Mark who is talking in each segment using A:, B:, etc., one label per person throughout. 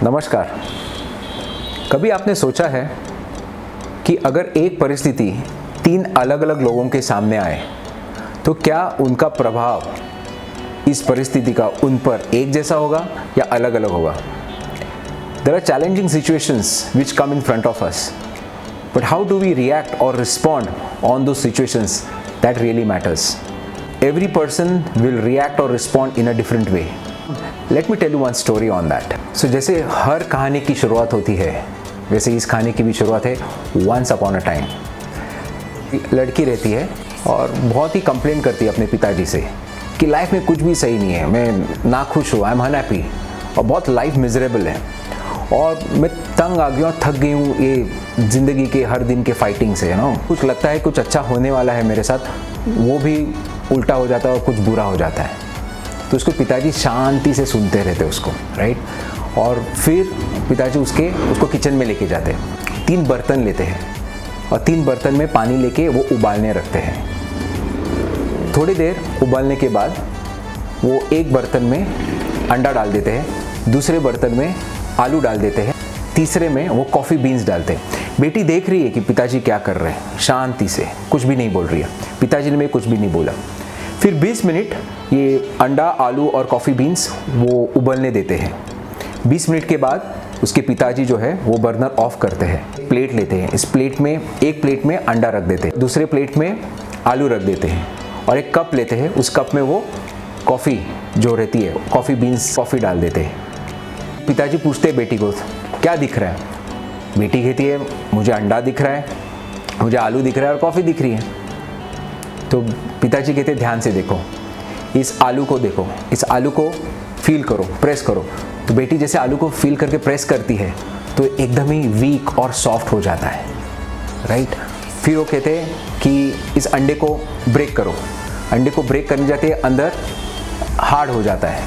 A: नमस्कार। कभी आपने सोचा है कि अगर एक परिस्थिति 3 अलग अलग लोगों के सामने आए तो क्या उनका प्रभाव इस परिस्थिति का उन पर एक जैसा होगा या अलग अलग होगा? There are challenging situations which come in front of us, but how do we react or respond on those situations that really matters? Every person will react or respond in a different way. Let me tell you one story on that. So जैसे हर कहानी की शुरुआत होती है, वैसे इस कहानी की भी शुरुआत है once upon a time. लड़की रहती है और बहुत ही कंप्लेन करती है अपने पिताजी से कि लाइफ में कुछ भी सही नहीं है, मैं नाखुश हूँ, आई एम अनहैप्पी और बहुत लाइफ मिजरेबल है और मैं तंग आ गया हूँ, थक गई हूँ ये ज़िंदगी के हर दिन के फाइटिंग से, कुछ लगता है कुछ अच्छा होने वाला है मेरे साथ, वो भी उल्टा हो जाता है और कुछ बुरा हो जाता है। तो उसको पिताजी शांति से सुनते रहते उसको, राइट। और फिर पिताजी उसको किचन में लेके जाते हैं, 3 बर्तन लेते हैं और 3 बर्तन में पानी लेके वो उबालने रखते हैं। थोड़ी देर उबालने के बाद वो एक बर्तन में अंडा डाल देते हैं, दूसरे बर्तन में आलू डाल देते हैं, तीसरे में वो कॉफ़ी बीन्स डालते हैं। बेटी देख रही है कि पिताजी क्या कर रहे हैं, शांति से कुछ भी नहीं बोल रही है, पिताजी ने भी कुछ भी नहीं बोला। फिर 20 मिनट ये अंडा, आलू और कॉफ़ी बीन्स वो उबलने देते हैं। 20 मिनट के बाद उसके पिताजी जो है वो बर्नर ऑफ करते हैं, प्लेट लेते हैं, इस प्लेट में एक प्लेट में अंडा रख देते हैं, दूसरे प्लेट में आलू रख देते हैं और एक कप लेते हैं, उस कप में वो कॉफ़ी जो रहती है, कॉफ़ी बीन्स कॉफ़ी डाल देते हैं। पिताजी पूछते हैं बेटी को क्या दिख रहा है? बेटी कहती है मुझे अंडा दिख रहा है, मुझे आलू दिख रहा है और कॉफ़ी दिख रही है। तो पिताजी कहते हैं ध्यान से देखो, इस आलू को देखो, इस आलू को फील करो, प्रेस करो। तो बेटी जैसे आलू को फील करके प्रेस करती है तो एकदम ही वीक और सॉफ्ट हो जाता है, राइट। फिर वो कहते हैं कि इस अंडे को ब्रेक करो, अंडे को ब्रेक करने जाते हैं अंदर हार्ड हो जाता है।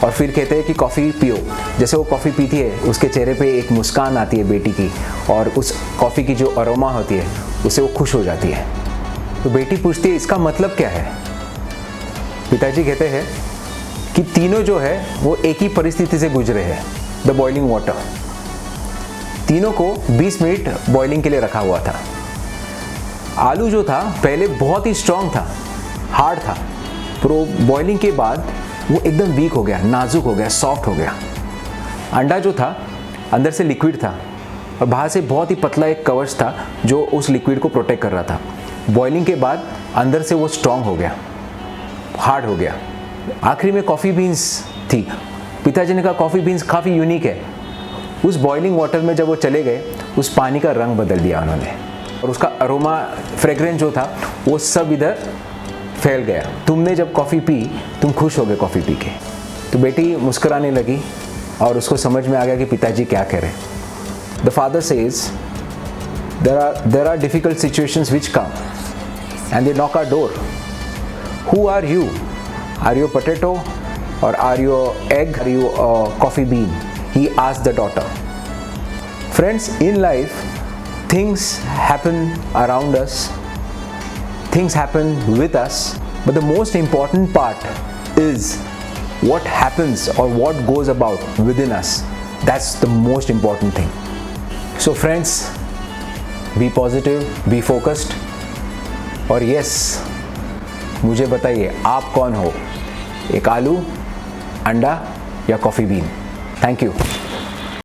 A: और फिर कहते हैं कि कॉफ़ी पियो, जैसे वो कॉफ़ी पीती है उसके चेहरे पे एक मुस्कान आती है बेटी की और उस कॉफ़ी की जो अरोमा होती है उससे वो खुश हो जाती है। तो बेटी पूछती है इसका मतलब क्या है? पिताजी कहते हैं कि तीनों जो है वो एक ही परिस्थिति से गुजरे हैं, द बॉइलिंग वाटर। तीनों को 20 मिनट बॉइलिंग के लिए रखा हुआ था। आलू जो था पहले बहुत ही स्ट्रांग था, हार्ड था, पर बॉइलिंग के बाद वो एकदम वीक हो गया, नाजुक हो गया, सॉफ्ट हो गया। अंडा जो था अंदर से लिक्विड था और बाहर से बहुत ही पतला एक कवच था जो उस लिक्विड को प्रोटेक्ट कर रहा था। बॉइलिंग के बाद अंदर से वो स्ट्रांग हो गया, हार्ड हो गया। आखिरी में कॉफ़ी बीन्स थी। पिताजी ने कहा कॉफ़ी बीन्स काफ़ी यूनिक है। उस बॉइलिंग वाटर में जब वो चले गए उस पानी का रंग बदल दिया उन्होंने और उसका अरोमा, फ्रेग्रेंस जो था वो सब इधर फैल गया। तुमने जब कॉफ़ी पी तुम खुश हो गए कॉफ़ी पी के। तो बेटी मुस्कुराने लगी और उसको समझ में आ गया कि पिताजी क्या कह रहे हैं। The father says there are difficult situations which come and they knock our door. Who are you? Are you a potato or are you an egg? Are you a coffee bean? He asked the daughter. Friends, in life things happen around us, things happen with us, but the most important part is what happens or what goes about within us. That's the most important thing. So friends, be positive, be focused और yes, मुझे बताइए आप कौन हो, एक आलू, अंडा या कॉफ़ी बीन? Thank you.